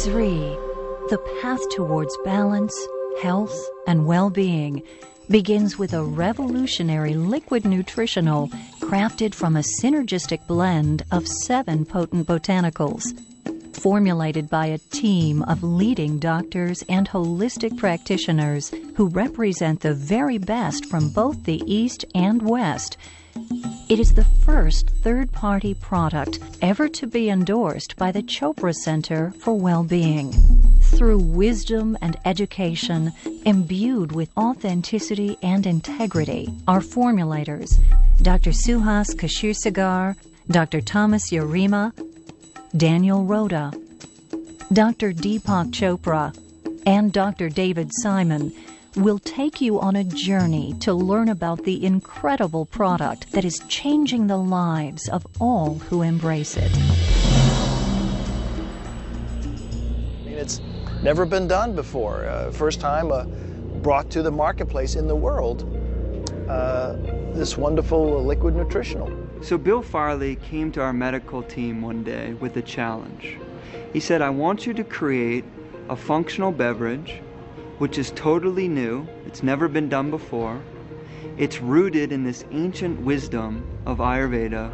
3. The path towards balance, health, and well-being begins with a revolutionary liquid nutritional crafted from a synergistic blend of 7 potent botanicals, formulated by a team of leading doctors and holistic practitioners who represent the very best from both the East and West. It is the first third-party product ever to be endorsed by the Chopra Center for Well-Being. Through wisdom and education, imbued with authenticity and integrity, our formulators, Dr. Suhas Kashirsagar, Dr. Thomas Yarima, Daniel Rhoda, Dr. Deepak Chopra, and Dr. David Simon will take you on a journey to learn about the incredible product that is changing the lives of all who embrace it. It's never been done before. First time brought to the marketplace in the world, this wonderful liquid nutritional. So Bill Farley came to our medical team one day with a challenge. He said, I want you to create a functional beverage which is totally new, it's never been done before, it's rooted in this ancient wisdom of Ayurveda,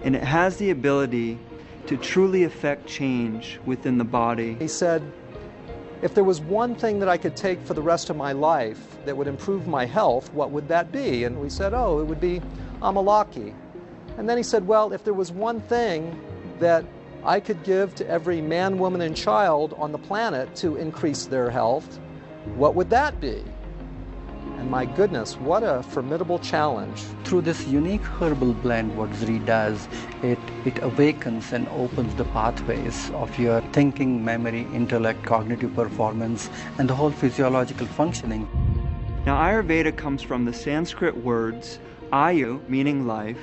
and it has the ability to truly affect change within the body. He said, if there was one thing that I could take for the rest of my life that would improve my health, what would that be? And we said, oh, it would be amalaki. And then he said, well, if there was one thing that I could give to every man, woman, and child on the planet to increase their health, what would that be? And my goodness, what a formidable challenge. Through this unique herbal blend, what ZRI does, it awakens and opens the pathways of your thinking, memory, intellect, cognitive performance, and the whole physiological functioning. Now, Ayurveda comes from the Sanskrit words Ayu, meaning life,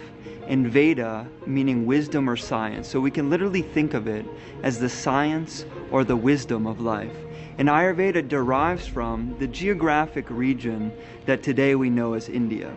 and Veda, meaning wisdom or science. So we can literally think of it as the science or the wisdom of life. And Ayurveda derives from the geographic region that today we know as India.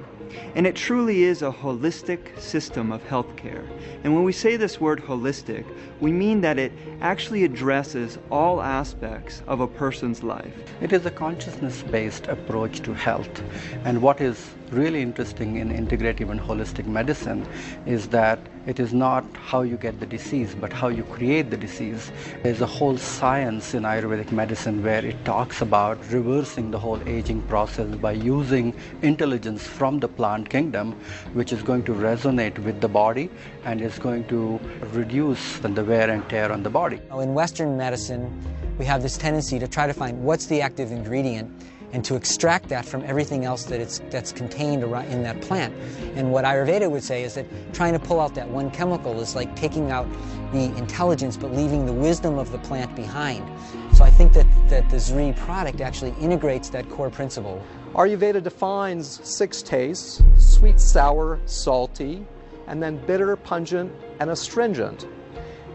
And it truly is a holistic system of healthcare. And when we say this word holistic, we mean that it actually addresses all aspects of a person's life. It is a consciousness-based approach to health. And what is really interesting in integrative and holistic medicine is that it is not how you get the disease, but how you create the disease. There's a whole science in Ayurvedic medicine where it talks about reversing the whole aging process by using intelligence from the plant kingdom, which is going to resonate with the body and is going to reduce the wear and tear on the body. In Western medicine, we have this tendency to try to find what's the active ingredient and to extract that from everything else that's contained in that plant. And what Ayurveda would say is that trying to pull out that one chemical is like taking out the intelligence but leaving the wisdom of the plant behind. So I think that the ZRI product actually integrates that core principle. Ayurveda defines 6 tastes: sweet, sour, salty, and then bitter, pungent, and astringent.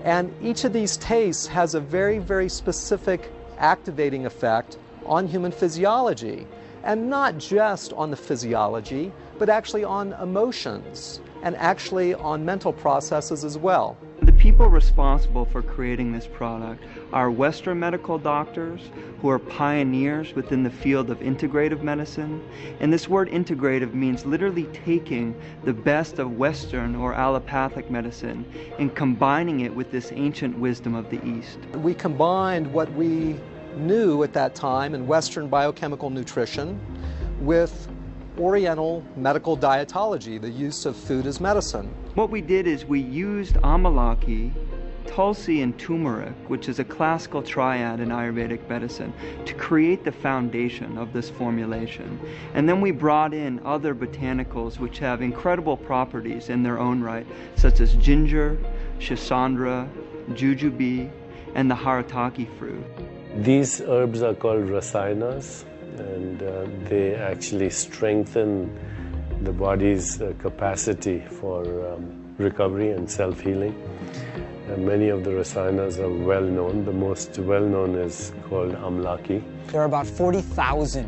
And each of these tastes has a very, very specific activating effect on human physiology, and not just on the physiology, but actually on emotions and actually on mental processes as well. The people responsible for creating this product are Western medical doctors who are pioneers within the field of integrative medicine. And this word integrative means literally taking the best of Western or allopathic medicine and combining it with this ancient wisdom of the East. We combined what we knew at that time in Western biochemical nutrition with Oriental medical dietology, the use of food as medicine. What we did is we used amalaki, tulsi, and turmeric, which is a classical triad in Ayurvedic medicine, to create the foundation of this formulation. And then we brought in other botanicals which have incredible properties in their own right, such as ginger, shisandra, jujube, and the harataki fruit. These herbs are called rasayanas, and they actually strengthen the body's capacity for recovery and self-healing. Many of the rasayanas are well known. The most well known is called amalaki. There are about 40,000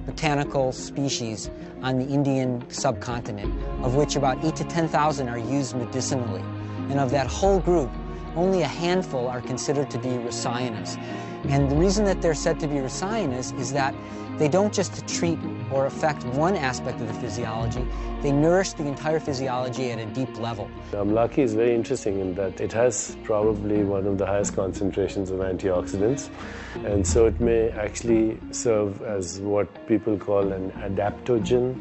botanical species on the Indian subcontinent, of which about 8,000 to 10,000 are used medicinally. And of that whole group, only a handful are considered to be rasayanas. And the reason that they're said to be rasayanas is that they don't just treat or affect one aspect of the physiology, they nourish the entire physiology at a deep level. Amalaki is very interesting in that it has probably one of the highest concentrations of antioxidants, and so it may actually serve as what people call an adaptogen.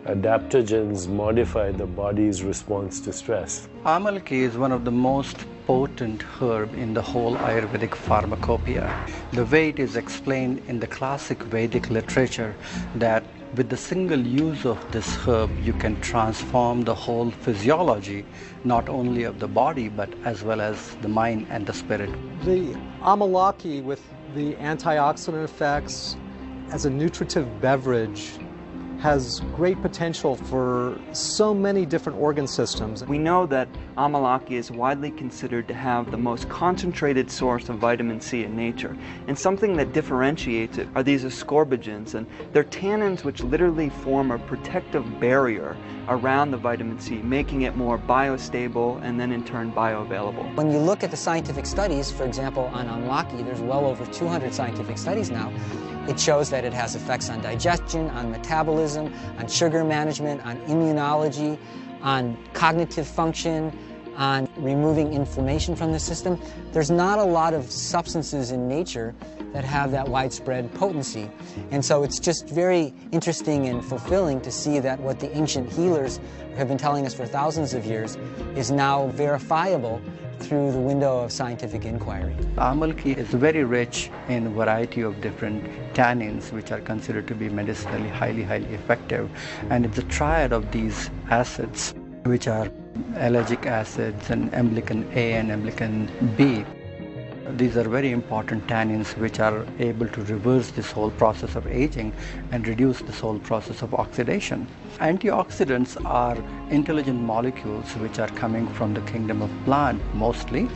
Adaptogens modify the body's response to stress. Amalaki is one of the most potent herb in the whole Ayurvedic pharmacopoeia. The way it is explained in the classic Vedic literature that with the single use of this herb you can transform the whole physiology, not only of the body but as well as the mind and the spirit. The amalaki with the antioxidant effects as a nutritive beverage has great potential for so many different organ systems. We know that amalaki is widely considered to have the most concentrated source of vitamin C in nature. And something that differentiates it are these ascorbigens, and they're tannins which literally form a protective barrier around the vitamin C, making it more biostable and then in turn bioavailable. When you look at the scientific studies, for example, on amalaki, there's well over 200 scientific studies now. It shows that it has effects on digestion, on metabolism, on sugar management, on immunology, on cognitive function, on removing inflammation from the system. There's not a lot of substances in nature that have that widespread potency. And so it's just very interesting and fulfilling to see that what the ancient healers have been telling us for thousands of years is now verifiable through the window of scientific inquiry. Amalaki is very rich in a variety of different tannins which are considered to be medicinally highly effective, and it's a triad of these acids which are ellagic acids and emblican A and emblican B. These are very important tannins which are able to reverse this whole process of aging and reduce this whole process of oxidation. Antioxidants are intelligent molecules which are coming from the kingdom of plant mostly,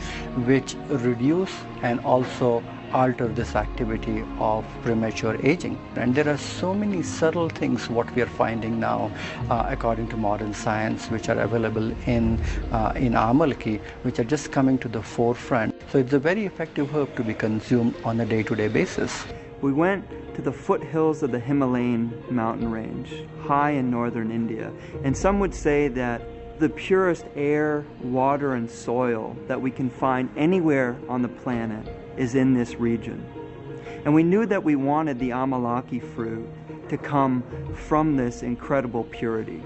which reduce and also alter this activity of premature aging. And there are so many subtle things what we are finding now according to modern science which are available in amalaki, which are just coming to the forefront. So it's a very effective herb to be consumed on a day-to-day basis. We went to the foothills of the Himalayan mountain range, high in northern India, and some would say that the purest air, water, and soil that we can find anywhere on the planet is in this region. And we knew that we wanted the amalaki fruit to come from this incredible purity.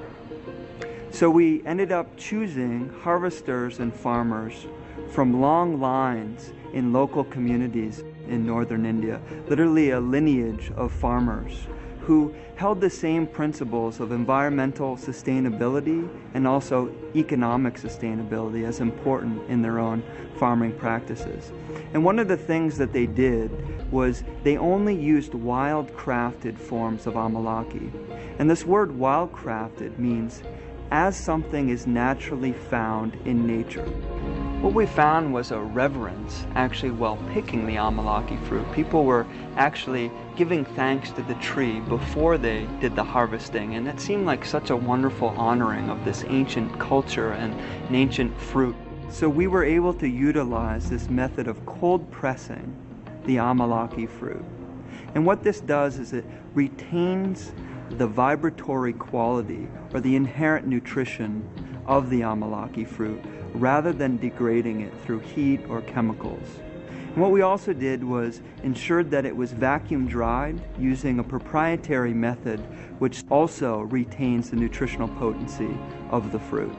So we ended up choosing harvesters and farmers from long lines in local communities in northern India, literally a lineage of farmers who held the same principles of environmental sustainability and also economic sustainability as important in their own farming practices. And one of the things that they did was they only used wild-crafted forms of amalaki. And this word wild-crafted means as something is naturally found in nature. What we found was a reverence actually while picking the amalaki fruit. People were actually giving thanks to the tree before they did the harvesting, and it seemed like such a wonderful honoring of this ancient culture and an ancient fruit. So we were able to utilize this method of cold pressing the amalaki fruit. And what this does is it retains the vibratory quality or the inherent nutrition of the amalaki fruit rather than degrading it through heat or chemicals. And what we also did was ensured that it was vacuum dried using a proprietary method which also retains the nutritional potency of the fruit.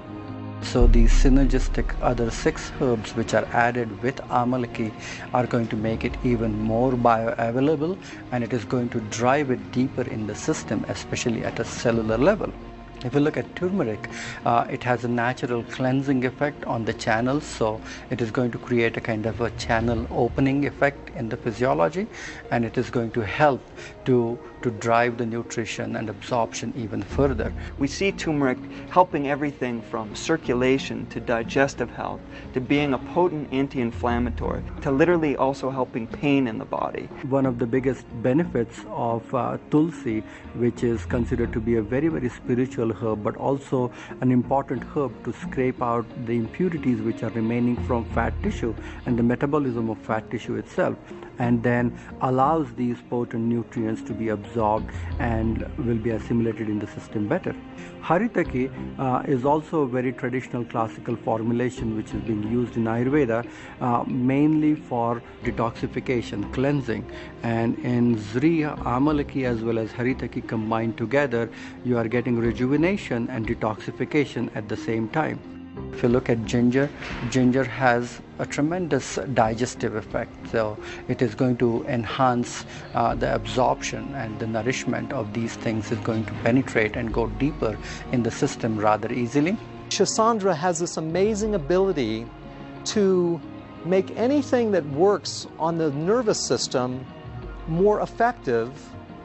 So these synergistic other 6 herbs which are added with amalaki are going to make it even more bioavailable, and it is going to drive it deeper in the system, especially at a cellular level. If you look at turmeric, it has a natural cleansing effect on the channels, so it is going to create a kind of a channel opening effect in the physiology, and it is going to help to to drive the nutrition and absorption even further. We see turmeric helping everything from circulation to digestive health, to being a potent anti-inflammatory, to literally also helping pain in the body. One of the biggest benefits of tulsi, which is considered to be a very, very spiritual herb, but also an important herb to scrape out the impurities which are remaining from fat tissue and the metabolism of fat tissue itself, and then allows these potent nutrients to be absorbed and will be assimilated in the system better. Haritaki is also a very traditional classical formulation which is being used in Ayurveda mainly for detoxification, cleansing, and in Zri, Amalaki as well as Haritaki combined together, you are getting rejuvenation and detoxification at the same time. If you look at ginger, ginger has a tremendous digestive effect, so it is going to enhance the absorption, and the nourishment of these things is going to penetrate and go deeper in the system rather easily. Shisandra has this amazing ability to make anything that works on the nervous system more effective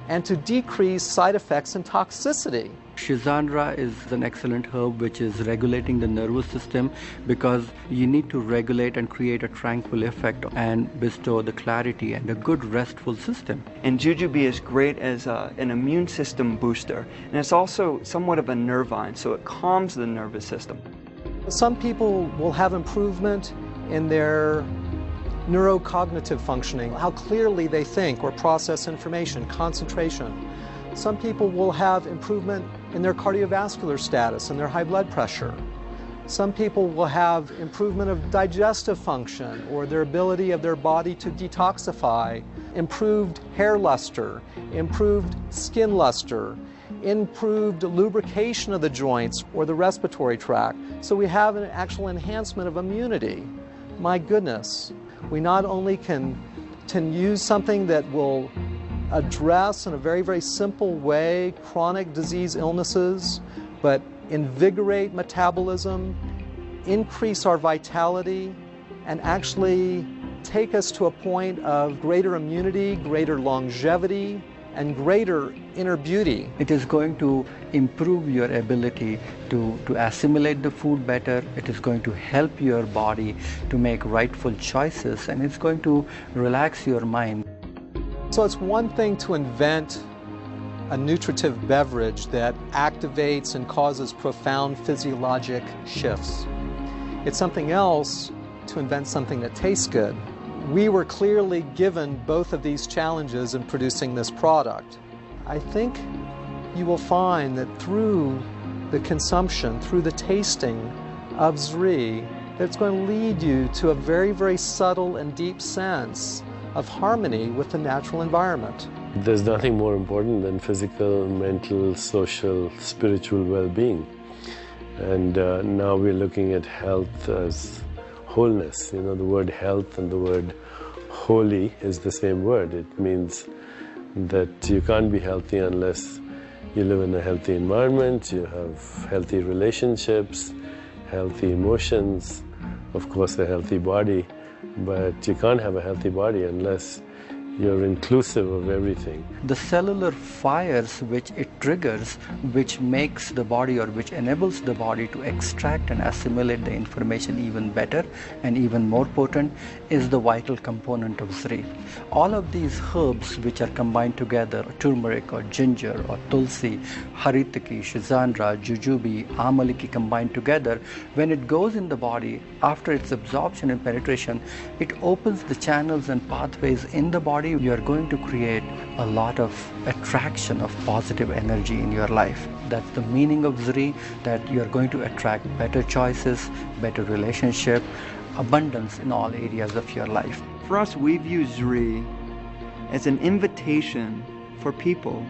and to decrease side effects and toxicity. Shisandra is an excellent herb which is regulating the nervous system, because you need to regulate and create a tranquil effect and bestow the clarity and a good restful system. And jujube is great as an immune system booster, and it's also somewhat of a nervine, so it calms the nervous system. Some people will have improvement in their neurocognitive functioning, how clearly they think or process information, concentration. Some people will have improvement in their cardiovascular status and their high blood pressure. Some people will have improvement of digestive function or their ability of their body to detoxify, improved hair luster, improved skin luster, improved lubrication of the joints or the respiratory tract. So we have an actual enhancement of immunity. My goodness, we not only can use something that will address in a very, very simple way chronic disease illnesses, but invigorate metabolism, increase our vitality, and actually take us to a point of greater immunity, greater longevity, and greater inner beauty. It is going to improve your ability to assimilate the food better. It is going to help your body to make rightful choices, and it's going to relax your mind. So it's one thing to invent a nutritive beverage that activates and causes profound physiologic shifts. It's something else to invent something that tastes good. We were clearly given both of these challenges in producing this product. I think you will find that through the consumption, through the tasting of Zri, it's going to lead you to a very, very subtle and deep sense of harmony with the natural environment. There's nothing more important than physical, mental, social, spiritual well-being. And now we're looking at health as wholeness. You know, the word health and the word holy is the same word. It means that you can't be healthy unless you live in a healthy environment, you have healthy relationships, healthy emotions, of course a healthy body. But you can't have a healthy body unless you're inclusive of everything. The cellular fires which it triggers, which makes the body or which enables the body to extract and assimilate the information even better and even more potent, is the vital component of Zri. All of these herbs which are combined together, turmeric or ginger or tulsi, haritaki, shisandra, jujube, amalaki combined together, when it goes in the body, after its absorption and penetration, it opens the channels and pathways in the body. You are going to create a lot of attraction of positive energy in your life. That's the meaning of Zri, that you are going to attract better choices, better relationship, abundance in all areas of your life. For us, we view Zri as an invitation for people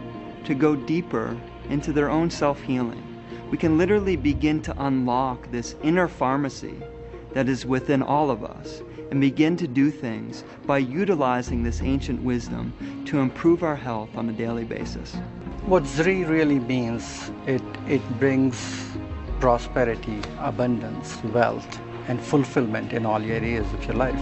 to go deeper into their own self-healing. We can literally begin to unlock this inner pharmacy that is within all of us and begin to do things by utilizing this ancient wisdom to improve our health on a daily basis. What Zri really means, it brings prosperity, abundance, wealth, and fulfillment in all areas of your life.